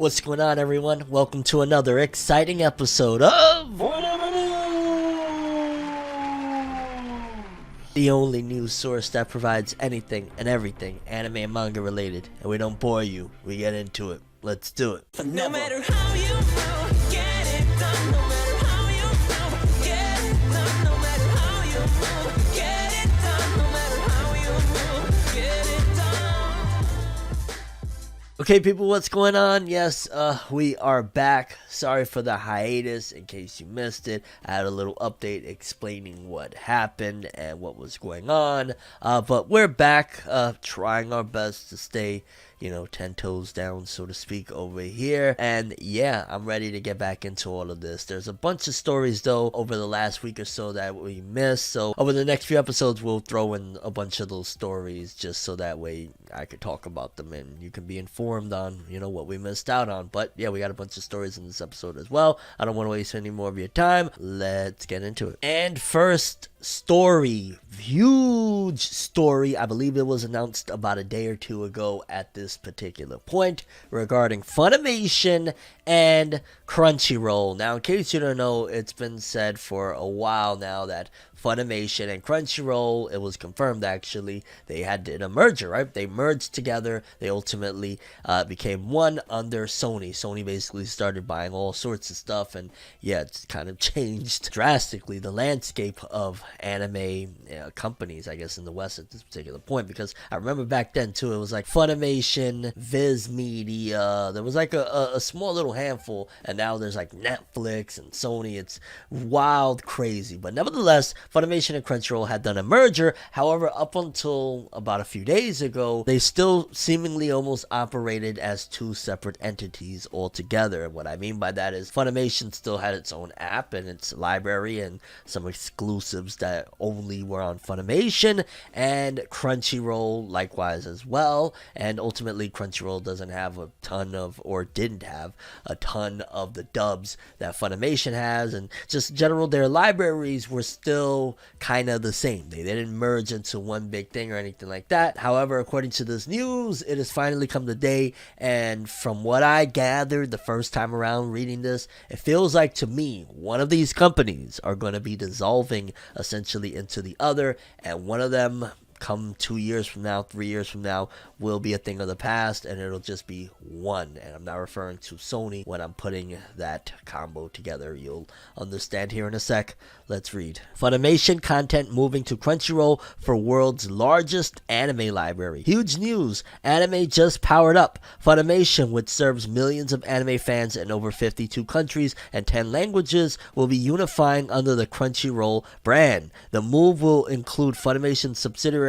What's going on, everyone? Welcome to another exciting episode of the only news source that provides anything and everything anime and manga related, and we don't bore you. We get into it. Let's do it. No matter how you move, get it done. No matter how you move, get it done. No matter how you move, get it done. No matter how you move, get it done. Okay, people, what's going on? Yes, we are back. Sorry for the hiatus. In case you missed it, I had a little update explaining what happened and what was going on. But we're back, trying our best to stay, 10 toes down, so to speak, over here. And yeah, I'm ready to get back into all of this. There's a bunch of stories, though, over the last week or so that we missed. So over the next few episodes, we'll throw in a bunch of those stories just so that way I could talk about them and you can be informed on, what we missed out on. But yeah, we got a bunch of stories in this episode as well. I don't want to waste any more of your time. Let's get into it. And first story, huge story. I believe it was announced about a day or two ago at this particular point regarding Funimation and Crunchyroll. Now, in case you don't know, it's been said for a while now that Funimation and Crunchyroll, it was confirmed actually, they did a merger, right? They merged together. They ultimately became one under Sony. Sony basically started buying all sorts of stuff, and yeah, it's kind of changed drastically the landscape of anime companies, I guess, in the West at this particular point, because I remember back then too, it was like Funimation, Viz Media, there was like a small little handful, and now there's like Netflix and Sony. It's wild, crazy, but nevertheless, Funimation and Crunchyroll had done a merger. However, up until about a few days ago, they still seemingly almost operated as two separate entities altogether. And what I mean by that is Funimation still had its own app and its library and some exclusives that only were on Funimation, and Crunchyroll likewise as well. And ultimately, Crunchyroll doesn't have a ton of, or didn't have a ton of the dubs that Funimation has, and just in general, their libraries were still kind of the same. They didn't merge into one big thing or anything like that. However, according to this news, it has finally come today, and from what I gathered the first time around reading this, it feels like to me one of these companies are going to be dissolving essentially into the other, and one of them, come 2 years from now, 3 years from now, will be a thing of the past, and it'll just be one. And I'm not referring to Sony when I'm putting that combo together. You'll understand here in a sec. Let's read. Funimation content moving to Crunchyroll for world's largest anime library. Huge news. Anime just powered up. Funimation, which serves millions of anime fans in over 52 countries and 10 languages, will be unifying under the Crunchyroll brand. The move will include Funimation's subsidiary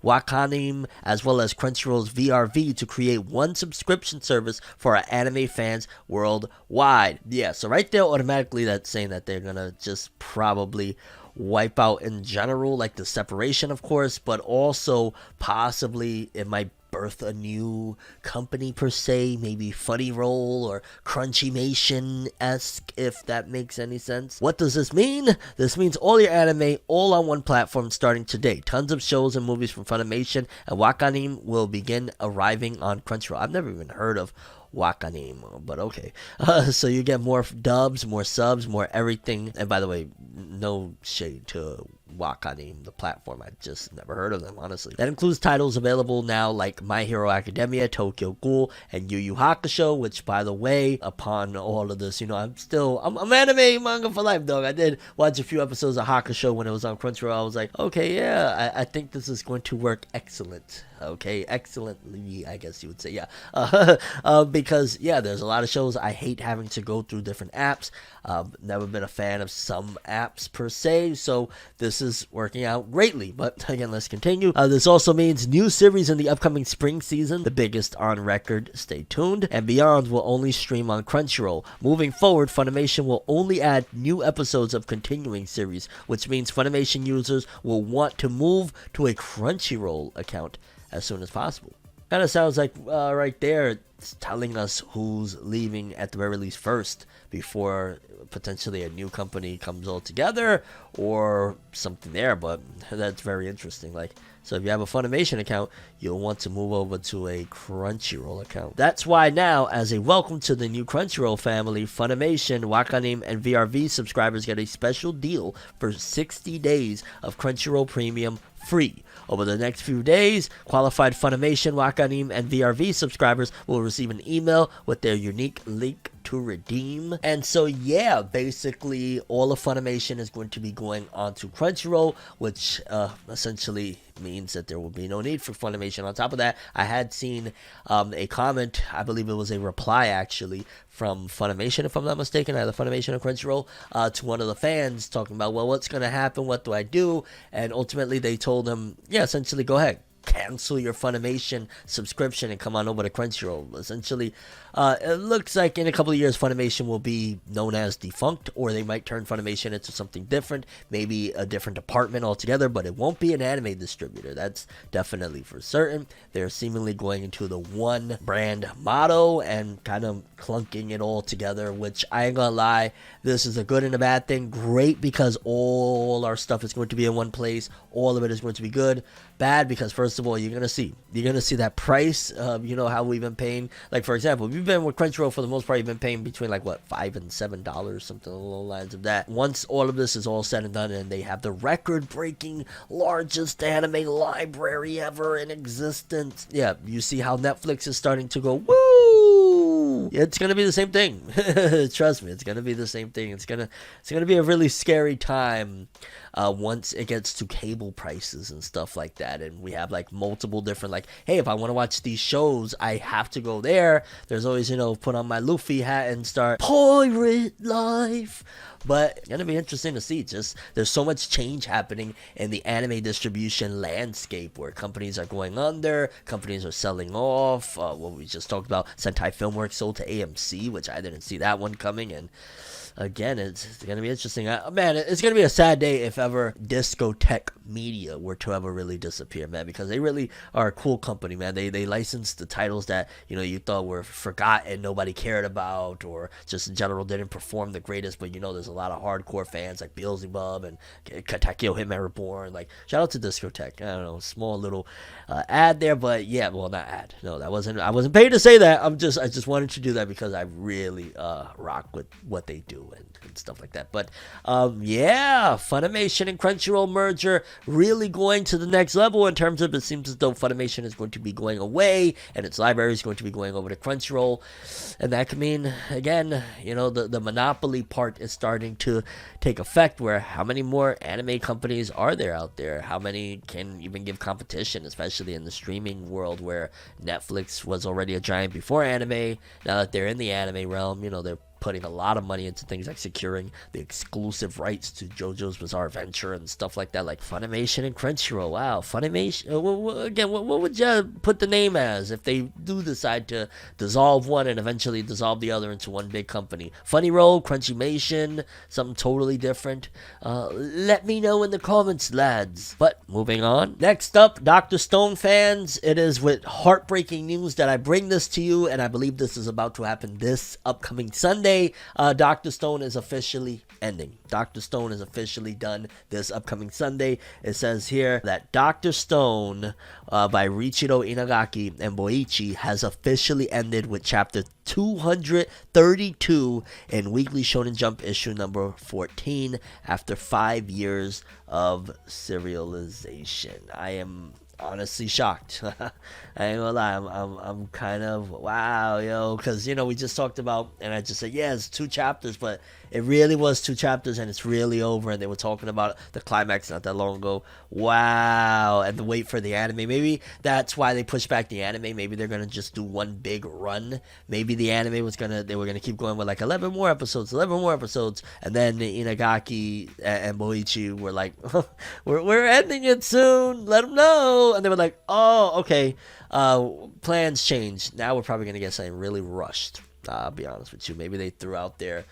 Wakanim, as well as Crunchyroll's VRV, to create one subscription service for our anime fans worldwide. Yeah, so right there, automatically that's saying that they're gonna just probably wipe out in general, like the separation, of course, but also possibly it might birth a new company per se, maybe FunnyRoll or Crunchymation-esque, if that makes any sense. What does this mean? This means all your anime all on one platform starting today. Tons of shows and movies from Funimation and Wakanim will begin arriving on Crunchyroll. I've never even heard of Wakanim, but okay. So you get more dubs, more subs, more everything. And by the way, no shade to Wakanim, the platform. I just never heard of them, honestly. That includes titles available now like My Hero Academia, Tokyo Ghoul, and Yu Yu Hakusho, which, by the way, upon all of this, I'm anime manga for life, dog. I did watch a few episodes of Hakusho when it was on Crunchyroll. I was like, okay, yeah, I think this is going to work excellent. Okay, excellently, I guess you would say, yeah. Because, yeah, there's a lot of shows. I hate having to go through different apps. Never been a fan of some apps per se, so this is working out greatly. But again, let's continue. This also means new series in the upcoming spring season, the biggest on record. Stay tuned. And beyond will only stream on Crunchyroll. Moving forward, Funimation will only add new episodes of continuing series, which means Funimation users will want to move to a Crunchyroll account as soon as possible. Kind of sounds like right there, it's telling us who's leaving at the very least first before potentially a new company comes all together or something there. But that's very interesting. Like, so if you have a Funimation account, you'll want to move over to a Crunchyroll account. That's why now, as a welcome to the new Crunchyroll family, Funimation, Wakanim, and VRV subscribers get a special deal for 60 days of Crunchyroll Premium free. Over the next few days, qualified Funimation, Wakanim, and VRV subscribers will receive an email with their unique link to redeem. And so yeah, basically all of Funimation is going to be going onto Crunchyroll, which essentially means that there will be no need for Funimation. On top of that, I had seen a comment, I believe it was a reply actually, from Funimation, if I'm not mistaken, either Funimation or Crunchyroll, to one of the fans talking about, well, what's going to happen? What do I do? And ultimately they told him, yeah, essentially, go ahead. Cancel your Funimation subscription and come on over to Crunchyroll. Essentially, it looks like in a couple of years Funimation will be known as defunct, or they might turn Funimation into something different, maybe a different department altogether, but it won't be an anime distributor. That's definitely for certain. They're seemingly going into the one brand motto and kind of clunking it all together, which I ain't gonna lie, this is a good and a bad thing. Great because all our stuff is going to be in one place. All of it is going to be good. Bad because first of all, you're gonna see that price. You know how we've been paying. Like for example, if you've been with Crunchyroll for the most part, you've been paying between like what $5 and $7, something along the lines of that. Once all of this is all said and done, and they have the record-breaking largest anime library ever in existence, yeah, you see how Netflix is starting to go woo. It's gonna be the same thing. Trust me, it's gonna be the same thing. It's gonna be a really scary time once it gets to cable prices and stuff like that, and we have like multiple different, like, hey, if I want to watch these shows, I have to go there. There's always, put on my Luffy hat and start pirate life. But it's gonna be interesting to see. Just there's so much change happening in the anime distribution landscape, where companies are going under, companies are selling off. What we just talked about, Sentai Filmworks sold to AMC, which I didn't see that one coming. And again, it's going to be interesting. Man, it's going to be a sad day if ever Discotek Media were to ever really disappear, man, because they really are a cool company, man. They license the titles that, you thought were forgotten, nobody cared about, or just in general didn't perform the greatest, but there's a lot of hardcore fans like Beelzebub and Katekyo Hitman Reborn. Like, shout out to Discotek. I don't know, small little ad there, but yeah, well, not ad. No, I wasn't paid to say that. I just wanted to do that because I really rock with what they do and stuff like that. But yeah, Funimation and Crunchyroll merger really going to the next level in terms of, it seems as though Funimation is going to be going away and its library is going to be going over to Crunchyroll, and that could mean, again, the monopoly part is starting to take effect, where how many more anime companies are there out there? How many can even give competition, especially in the streaming world, where Netflix was already a giant before anime. Now that they're in the anime realm, they're putting a lot of money into things like securing the exclusive rights to JoJo's Bizarre Adventure and stuff like that, like Funimation and Crunchyroll. Wow, Funimation. Again, what would you put the name as if they do decide to dissolve one and eventually dissolve the other into one big company? Funnyroll, Crunchymation, something totally different? Let me know in the comments, lads. But moving on. Next up, Dr. Stone fans, it is with heartbreaking news that I bring this to you, and I believe this is about to happen this upcoming Sunday. Dr. Stone is officially ending. Dr. Stone is officially done this upcoming Sunday. It says here that Dr. Stone by Richiro Inagaki and Boichi has officially ended with chapter 232 in Weekly Shonen Jump issue number 14 after 5 years of serialization. I am honestly shocked. I ain't gonna lie, I'm kind of wow, yo, because we just talked about, and I just said, yeah, it's 2 chapters, but it really was 2 chapters and it's really over, and they were talking about the climax not that long ago. Wow. And the wait for the anime, maybe that's why they pushed back the anime. Maybe they're gonna just do one big run. Maybe the anime they were gonna keep going with like 11 more episodes, and then Inagaki and Boichi were like, we're ending it soon, let them know. And they were like, oh, okay, plans changed. Now we're probably going to get something really rushed. I'll be honest with you. Maybe they threw out there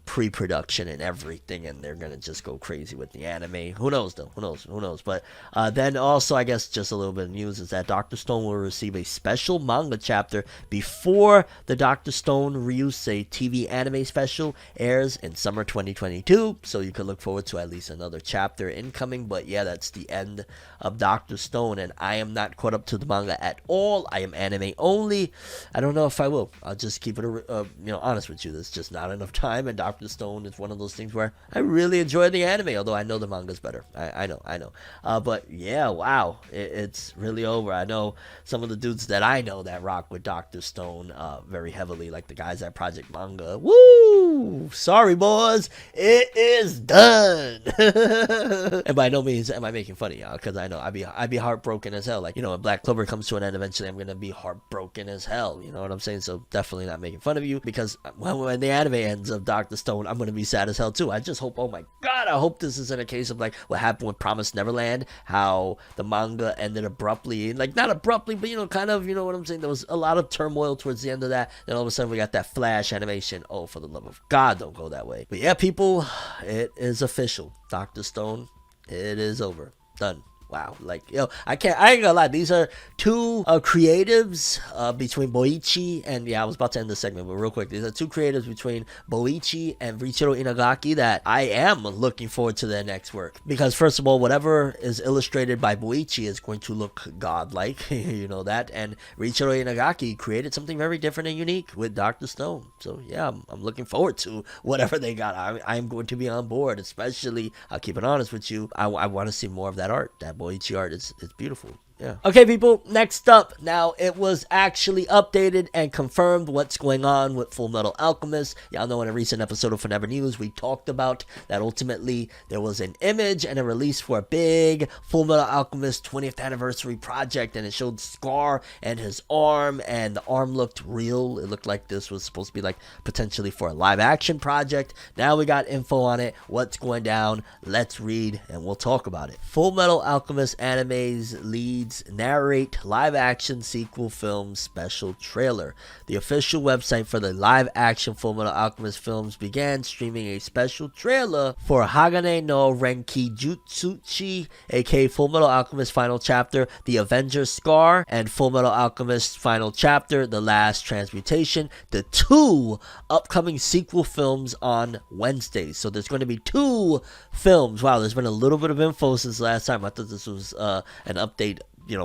pre-production and everything, and they're gonna just go crazy with the anime. Who knows though? Who knows? But then also, I guess just a little bit of news is that Dr. Stone will receive a special manga chapter before the Dr. Stone Ryusei TV anime special airs in summer 2022. So you could look forward to at least another chapter incoming. But yeah, that's the end of Dr. Stone, and I am not caught up to the manga at all. I am anime only. I don't know if I will. I'll just keep it honest with you. There's just not enough time, and Dr. Stone is one of those things where I really enjoy the anime, although I know the manga's better. I know. But yeah, wow, it's really over. I know some of the dudes that I know that rock with Dr. Stone very heavily, like the guys at Project Manga. Woo! Sorry, boys, it is done. And by no means am I making fun of y'all, because I know I'd be heartbroken as hell. Like, when Black Clover comes to an end, eventually I'm gonna be heartbroken as hell. You know what I'm saying? So definitely not making fun of you, because when the anime ends of Dr. Stone, I'm gonna be sad as hell too. I just hope, oh my god, I hope this isn't a case of like what happened with Promised Neverland, how the manga ended abruptly, like not abruptly, but kind of, you know what I'm saying? There was a lot of turmoil towards the end of that. Then all of a sudden we got that flash animation. Oh, for the love of God, don't go that way. But yeah, people, it is official. Dr. Stone, it is over. Done. Wow, like, I ain't gonna lie, these are two creatives between Boichi and, I was about to end the segment, but real quick, these are two creatives between Boichi and Riichiro Inagaki that I am looking forward to their next work. Because first of all, whatever is illustrated by Boichi is going to look godlike, you know that, and Riichiro Inagaki created something very different and unique with Dr. Stone. So yeah, I'm looking forward to whatever they got. I'm going to be on board, especially, I'll keep it honest with you, I want to see more of that art. That Boichi art is beautiful. Yeah. Okay, people, next up. Now, it was actually updated and confirmed what's going on with Fullmetal Alchemist. Y'all know in a recent episode of Forever News, we talked about that ultimately there was an image and a release for a big Fullmetal Alchemist 20th anniversary project, and it showed Scar and his arm, and the arm looked real. It looked like this was supposed to be like potentially for a live action project. Now we got info on it, what's going down. Let's read and we'll talk about it. Fullmetal Alchemist anime's leads narrate live action sequel film special trailer. The official website for the live action Fullmetal Alchemist films began streaming a special trailer for Hagane no Renki Jutsuchi, aka Fullmetal Alchemist Final Chapter, The Avenger Scar, and Fullmetal Alchemist Final Chapter, The Last Transmutation, the two upcoming sequel films on Wednesday. So there's going to be two films. Wow, there's been a little bit of info since last time. I thought this was an update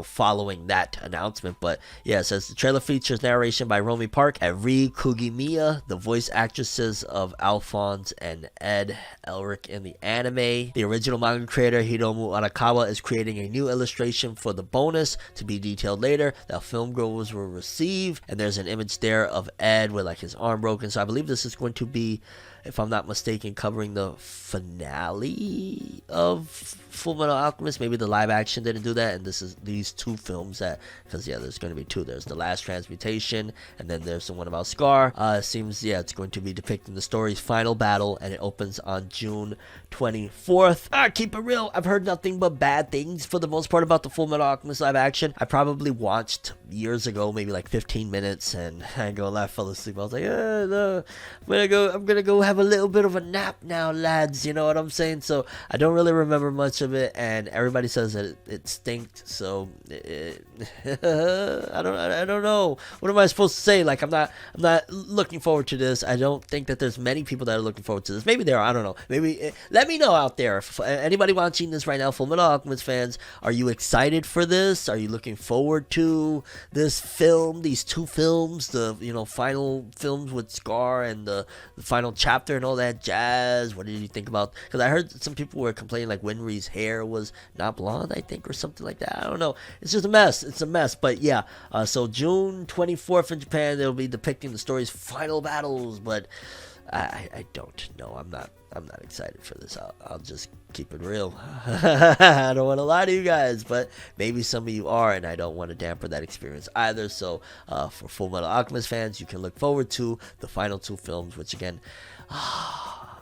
following that announcement. But yeah, it says the trailer features narration by Romy Park and Ri Kugimiya, the voice actresses of Alphonse and Ed Elric in the anime. The original manga creator Hiromu Arakawa is creating a new illustration for the bonus to be detailed later that film goers will receive, and there's an image there of Ed with like his arm broken. So I believe this is going to be, if I'm not mistaken, covering the finale of Fullmetal Alchemist. Maybe the live action didn't do that, and this is these two films that, because yeah, there's going to be two. There's The Last Transmutation, and then there's the one about Scar. Seems, it's going to be depicting the story's final battle, and it opens on June 24th. Keep it real, I've heard nothing but bad things for the most part about the Fullmetal Alchemist live action. I probably watched years ago, maybe like 15 minutes, and I fell asleep. I was like, no, I'm gonna go have a little bit of a nap now, lads. You know what I'm saying? So I don't really remember much of it, and everybody says that it stinked. So I don't know. What am I supposed to say? Like, I'm not looking forward to this. I don't think that there's many people that are looking forward to this. Maybe there are. I don't know. Maybe let me know out there. If anybody watching this right now, Fullmetal Alchemist fans, are you excited for this? Are you looking forward to this film? These two films, the final films with Scar and the final chapter and all that jazz. What did you think about? Because I heard some people were complaining like Winry's hair was not blonde, I think, or something like that. I don't know. It's just a mess. It's a mess. But yeah, so June 24th in Japan, they'll be depicting the story's final battles. But I don't know. I'm not excited for this. I'll just keep it real. I don't want to lie to you guys, but maybe some of you are, and I don't want to dampen that experience either. So for Fullmetal Alchemist fans, you can look forward to the final two films, which again,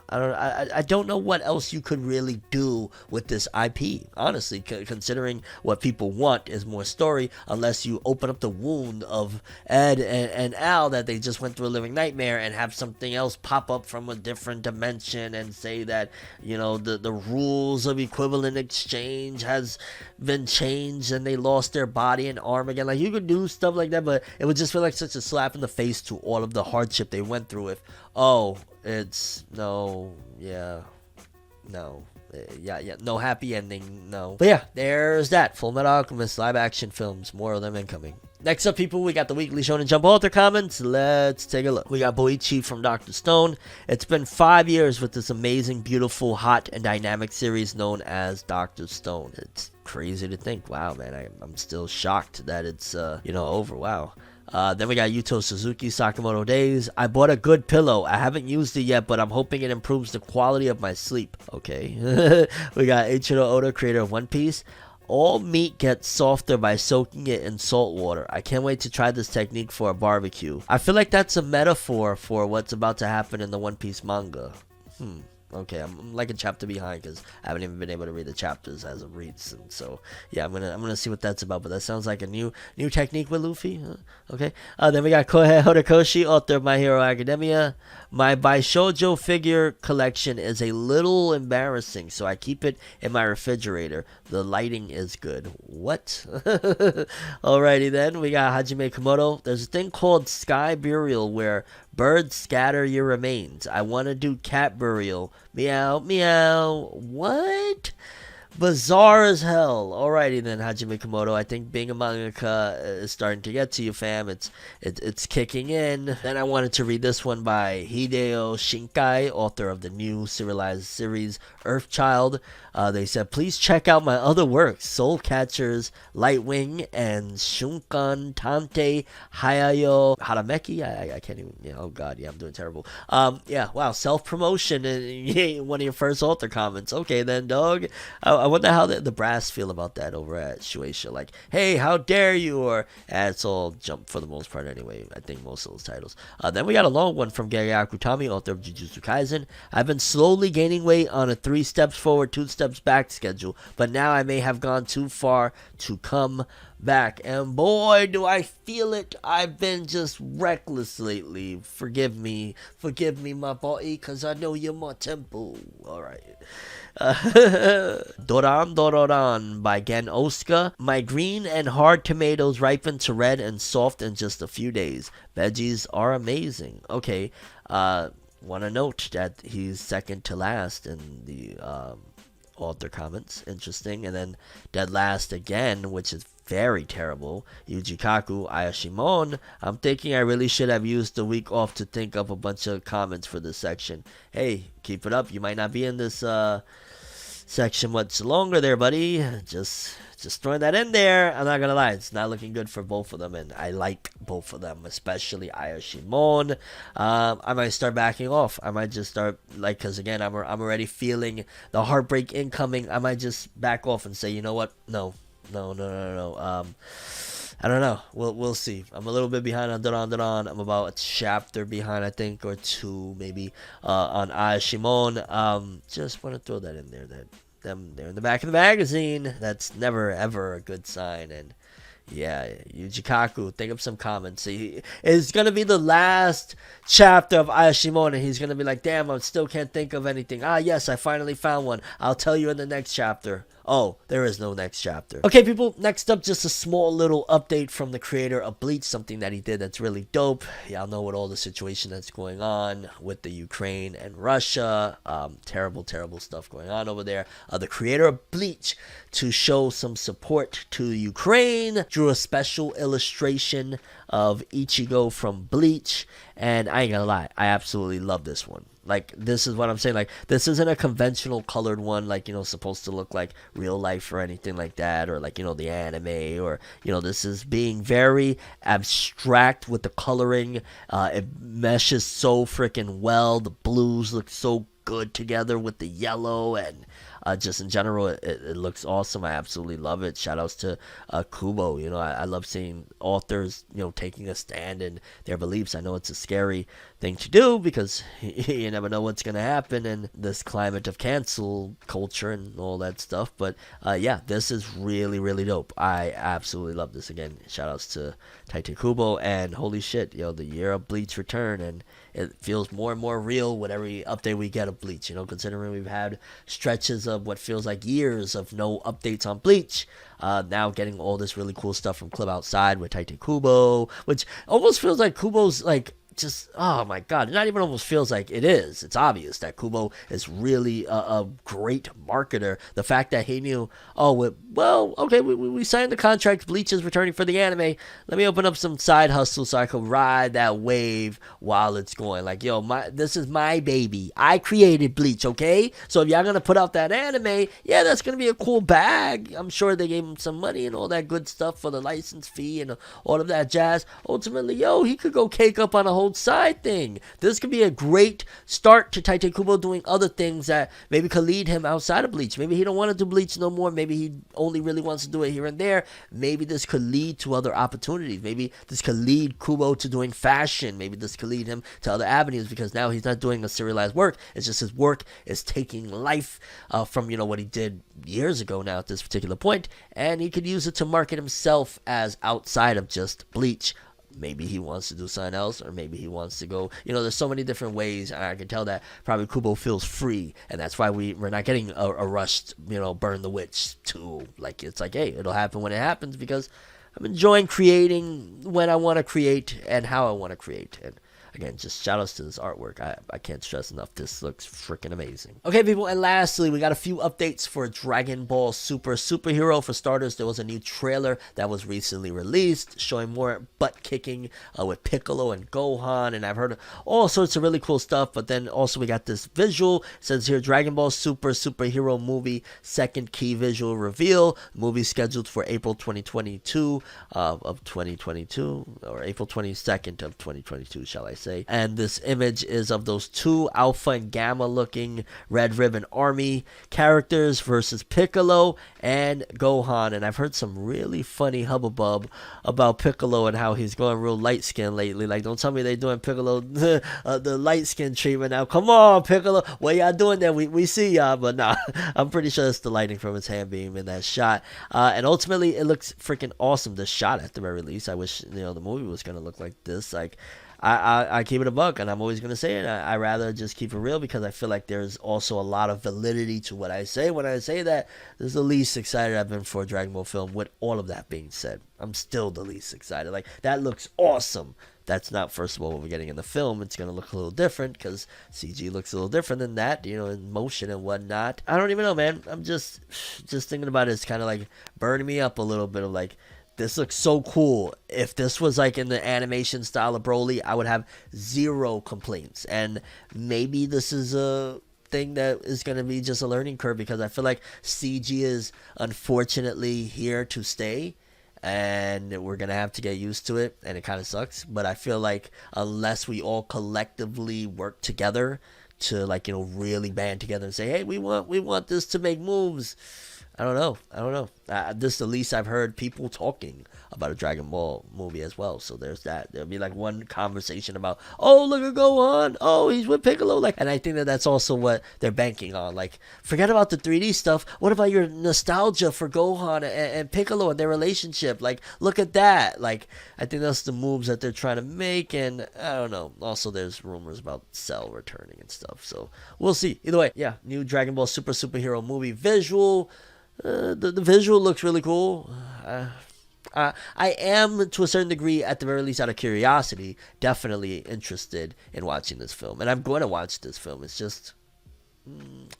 I don't know what else you could really do with this IP, honestly, considering what people want is more story, unless you open up the wound of Ed and Al that they just went through a living nightmare and have something else pop up from a different dimension and say that, you know, the rules of equivalent exchange has been changed and they lost their body and arm again. Like, you could do stuff like that, but it would just feel like such a slap in the face to all of the hardship they went through if, oh, it's no, yeah, no, yeah, no happy ending, no. But yeah, there's that. Fullmetal Alchemist live action films, more of them incoming. Next up, people, we got the weekly Shonen Jump author comments. Let's take a look. We got Boichi from Dr. Stone. It's been 5 years with this amazing, beautiful, hot, and dynamic series known as Dr. Stone. It's crazy to think. Wow, man, I'm still shocked that it's, over. Wow. Then we got Yuto Suzuki, Sakamoto Days. I bought a good pillow. I haven't used it yet, but I'm hoping it improves the quality of my sleep. Okay. We got Eiichiro Oda, creator of One Piece. All meat gets softer by soaking it in salt water. I can't wait to try this technique for a barbecue. I feel like that's a metaphor for what's about to happen in the One Piece manga. Okay, I'm like a chapter behind because I haven't even been able to read the chapters as of recent. So yeah, I'm gonna see what that's about. But that sounds like a new technique with Luffy. Okay. Then we got Kohei Horikoshi, author of My Hero Academia. My Baishoujo figure collection is a little embarrassing, so I keep it in my refrigerator. The lighting is good. What? Alrighty then, we got Hajime Komodo. There's a thing called sky burial where birds scatter your remains. I want to do cat burial. Meow, meow. What? Bizarre as hell. Alrighty then, Hajime Komodo. I think being a mangaka is starting to get to you, fam. It's kicking in. Then I wanted to read this one by Hideo Shinkai, author of the new serialized series Earthchild. They said, please check out my other works, Soul Catchers, Lightwing, and Shunkan Tante Hayayo Harameki. I can't even, oh god, yeah, I'm doing terrible. Yeah, wow, self-promotion in one of your first author comments. Okay then, dog. I wonder how the brass feel about that over at Shueisha. Like, hey, how dare you? Or, it's all jump for the most part anyway. I think most of those titles. Then we got a long one from Gary Akutami, author of Jujutsu Kaisen. I've been slowly gaining weight on a 3 steps forward, 2 steps back schedule, but now I may have gone too far to come back, and boy do I feel it. I've been just reckless lately. Forgive me my boy, cause I know you're my temple. Alright. Doran by Gen Osuka. My green and hard tomatoes ripen to red and soft in just a few days. Veggies are amazing. Okay, want to note that he's second to last in the author comments. Interesting. And then dead last again, which is very terrible. Yujikaku Ayashimon. I'm thinking I really should have used the week off to think up a bunch of comments for this section. Hey, keep it up. You might not be in this section much longer there, buddy. Just throwing that in there. I'm not gonna lie, it's not looking good for both of them, and I like both of them, especially Ayashimon. I might start backing off. I might just start, like, because again, I'm already feeling the heartbreak incoming. I might just back off and say, you know what, no. I don't know. We'll see. I'm a little bit behind on Doran. I'm about a chapter behind, I think, or 2 maybe, on Ayashimon. Just want to throw that in there. They're in the back of the magazine. That's never ever a good sign. And yeah, Yujikaku, think of some comments. See, it's gonna be the last chapter of Ayashimon, and he's gonna be like, damn, I still can't think of anything. Yes, I finally found one. I'll tell you in the next chapter. Oh, there is no next chapter. Okay, people, next up, just a small little update from the creator of Bleach, something that he did that's really dope. Y'all know with all the situation that's going on with the Ukraine and Russia. Terrible stuff going on over there. The creator of Bleach, to show some support to Ukraine, drew a special illustration of Ichigo from Bleach, and I ain't gonna lie, I absolutely love this one. Like, this is what I'm saying. Like, this isn't a conventional colored one, like, supposed to look like real life or anything like that, or like, the anime, or, this is being very abstract with the coloring. It meshes so freaking well. The blues look so good together with the yellow, and just in general, it looks awesome. I absolutely love it. Shout outs to Kubo. You know, I love seeing authors, you know, taking a stand in their beliefs. I know it's a scary thing to do because you never know what's going to happen in this climate of cancel culture and all that stuff. But yeah, this is really, really dope. I absolutely love this. Again, shout outs to Tite Kubo, and holy shit, yo, the year of Bleach return, and it feels more and more real with every update we get of Bleach, you know, considering we've had stretches of what feels like years of no updates on Bleach. Now getting all this really cool stuff from Club Outside with Tite Kubo, which almost feels like Kubo's like just, oh my god, it not even almost feels like it is. It's obvious that Kubo is really a great marketer. The fact that he knew, well, okay, we signed the contract, Bleach is returning for the anime, let me open up some side hustle so I can ride that wave while it's going. Like, yo, this is my baby. I created Bleach, okay? So if y'all gonna put out that anime, yeah, that's gonna be a cool bag. I'm sure they gave him some money and all that good stuff for the license fee and all of that jazz. Ultimately, yo, he could go cake up on a whole side thing. This could be a great start to Tite Kubo doing other things that maybe could lead him outside of Bleach. Maybe he don't want to do Bleach no more. Maybe he only really wants to do it here and there. Maybe this could lead to other opportunities. Maybe this could lead Kubo to doing fashion. Maybe this could lead him to other avenues, because now he's not doing a serialized work. It's just his work is taking life from, you know, what he did years ago now at this particular point, and he could use it to market himself as outside of just Bleach. Maybe he wants to do something else, or maybe he wants to go, you know, there's so many different ways, and I can tell that probably Kubo feels free, and that's why we're not getting a rushed, you know, Burn the Witch 2. Like, it's like, hey, it'll happen when it happens, because I'm enjoying creating when I want to create and how I want to create. And again, just shout outs to this artwork. I can't stress enough. This looks freaking amazing. Okay, people, and lastly, we got a few updates for Dragon Ball Superhero. For starters, there was a new trailer that was recently released showing more butt kicking with Piccolo and Gohan, and I've heard all sorts of really cool stuff. But then also we got this visual. It says here, Dragon Ball Superhero movie second key visual reveal. The movie scheduled for April 2022 of 2022, or April 22nd of 2022, shall I say. And this image is of those two Alpha and Gamma looking Red Ribbon Army characters versus Piccolo and Gohan. And I've heard some really funny hubbub about Piccolo and how he's going real light skin lately. Like, don't tell me they're doing Piccolo the light skin treatment now. Come on, Piccolo, what y'all doing there? We see y'all, but nah, I'm pretty sure it's the lighting from his hand beam in that shot. And ultimately, it looks freaking awesome. The shot at the very least. I wish, you know, the movie was gonna look like this. Like, I keep it a buck, and I'm always going to say it. I rather just keep it real, because I feel like there's also a lot of validity to what I say when I say that this is the least excited I've been for a Dragon Ball film. With all of that being said, I'm still the least excited. Like, that looks awesome. That's not, first of all, what we're getting in the film. It's going to look a little different, because CG looks a little different than that, you know, in motion and whatnot. I don't even know, man. I'm just thinking about it. It's kind of like burning me up a little bit of like, this looks so cool. If this was like in the animation style of Broly, I would have zero complaints. And maybe this is a thing that is going to be just a learning curve, because I feel like CG is unfortunately here to stay, and we're going to have to get used to it, and it kind of sucks. But I feel like unless we all collectively work together to, like, you know, really band together and say, hey, we want this to make moves, I don't know. This is the least I've heard people talking about a Dragon Ball movie as well. So there's that. There'll be like one conversation about, oh, look at Gohan. Oh, he's with Piccolo. Like, and I think that that's also what they're banking on. Like, forget about the 3D stuff. What about your nostalgia for Gohan and Piccolo and their relationship? Like, look at that. Like, I think that's the moves that they're trying to make. And I don't know. Also, there's rumors about Cell returning and stuff. So we'll see. Either way, yeah, new Dragon Ball Superhero movie visual. The visual looks really cool. I am, to a certain degree, at the very least out of curiosity, definitely interested in watching this film. And I'm going to watch this film. It's just,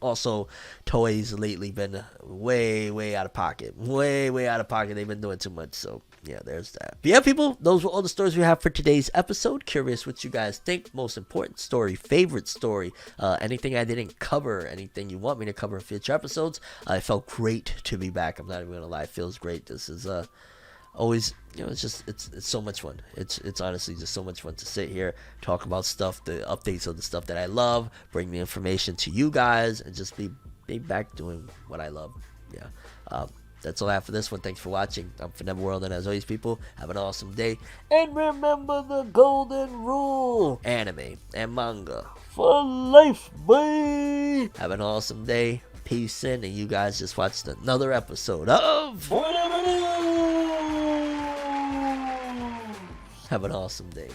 also, Toei's lately been way out of pocket. Way out of pocket. They've been doing too much, so yeah, there's that. But yeah, people, those were all the stories we have for today's episode. Curious what you guys think. Most important story, favorite story, anything I didn't cover, anything you want me to cover in future episodes. It felt great to be back. I'm not even gonna lie, it feels great. This is always, you know, it's so much fun. It's honestly just so much fun to sit here, talk about stuff, the updates of the stuff that I love, bring the information to you guys, and just be be back doing what I love. Yeah. That's all I have for this one. Thanks for watching. I'm ForneverWorld, and as always, people, have an awesome day. And remember the golden rule: anime and manga for life, boy. Have an awesome day. Peace in, and you guys just watched another episode of FORNEVERNEWS. Have an awesome day.